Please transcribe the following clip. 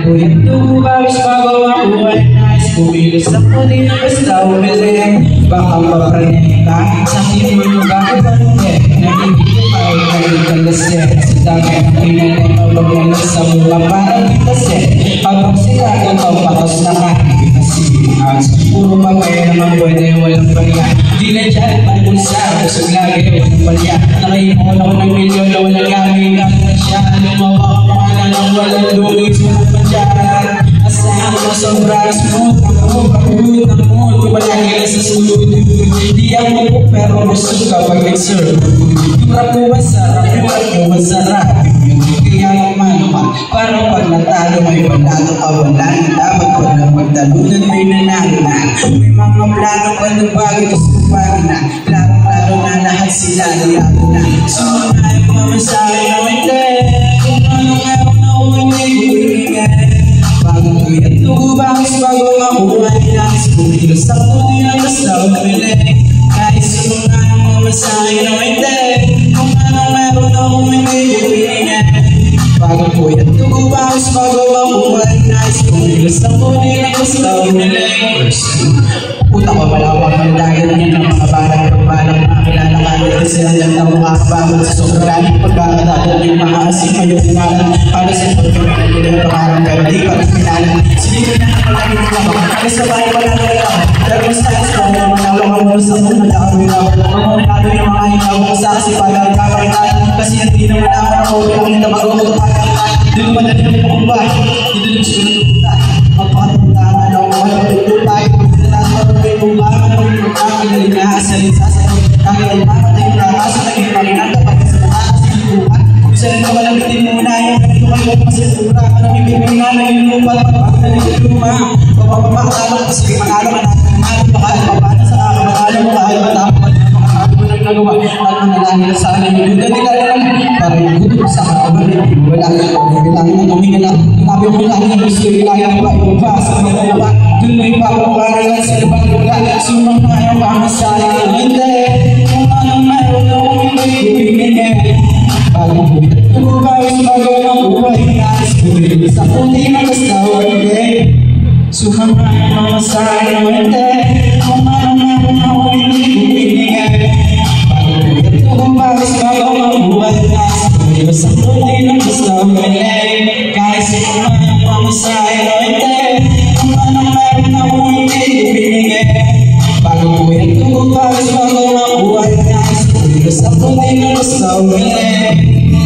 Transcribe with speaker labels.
Speaker 1: Kulit tumubagos bago ako ay nais kumilos ako din ang basta umiling. Baka mapraning kahit sa timon bakit bantin. Nagiging pa ay nagigalasin. Sa dami ng pinanay mawag sa mula parang itasin. Habang sila ikaw patos na kahit puro bagay naman pwede walang palya. Di na dyan panibulsa, busog lagi walang palya. Nakaihon ako ng milyon na walang gamit ang nasya. Lumawa ang pangalan ng walang lulit sulat pa dyan. Asahan mo sobrang smooth. Ako pag-ulit ng mood. Palagi na sa sulod. Di ako po pero gusto kapag nag-serve. Yung rap mo masarap, yung rap mo masarap. Kaya naman, parang pag natalo may panalo ka wala na. Dapat pag magdalunan may nanalo na. May mga plano pa ng bagay gusto pa na. Klaro na lahat sila niyado na. So ay mamasahe na hindi. Kung ano nga na umingay. Bagong kuyat tugubangis bago makuhay. Nais kumilos ako din ang basta umiling. Kahit sino nga na mamasahe na hindi. Kung ano meron na umingay. Bagong kuyat tugubangis bago makuhay. Nais kumilos ako din ang basta umiling. Puta ko malawak ang dagat niya ng mga barang pagbalang makakilala ka nito sila dyan na makakababot sa sobrang pagkakatagal yung mga asing kayo kumalan para sa pagkakalan nila ng pangarang pero di pa rin pinalan. Sige na nakalagin ko ako alis na bahay wala na rin ako pero mas tayo sa mga manalo ka muna sa mga nakawin ako mamunado yung mga hinaw ko sa kasi parang kakakitaan kasi hindi naman ako na ako pinakita mag-uot at pagkakataan dito madali ang pumba dito lang siguro pupunta magpakapuntaan ako magpakapunta tayo kung bakit ang pagkakagali na asalin sa sayo kagalan para tayo nakasa naging panginaga kapag sa mataas sa ibukan isa rin naman ang bitin muna yung ganito kayo masasura maraming bibina na yung lupa pagkakagali ng luma pagpapakalaman kasi makalaman natin ang ating makalaman sa kakabakala mo kahit matapos makakagawa ng nagawa at manalangin na sa amin yung ganda nila naman para yung gutom sa kakabalik wala kailangan na kami nila nabi mo lang na gusto kailangan pa iba sa mga nawa dun may pakukaralan sa ibang lugar sumang tayo pamasahe ng hindi kung anong mayroon na umibig bagong buhay tumubawis bago ng buhay nais buhay sa kundi ng basta hindi sumang tayo pamasahe ng hindi kung anong mayroon na umibig bagong buhay tumubawis bago ng buhay nais buhay sa kundi ng basta hindi kahit sumang tayo pamasahe ng hindi kung anong mayroon na umibig bagong buhay tumubawis bago ng buhay nais buhay sa kundi ng basta hindi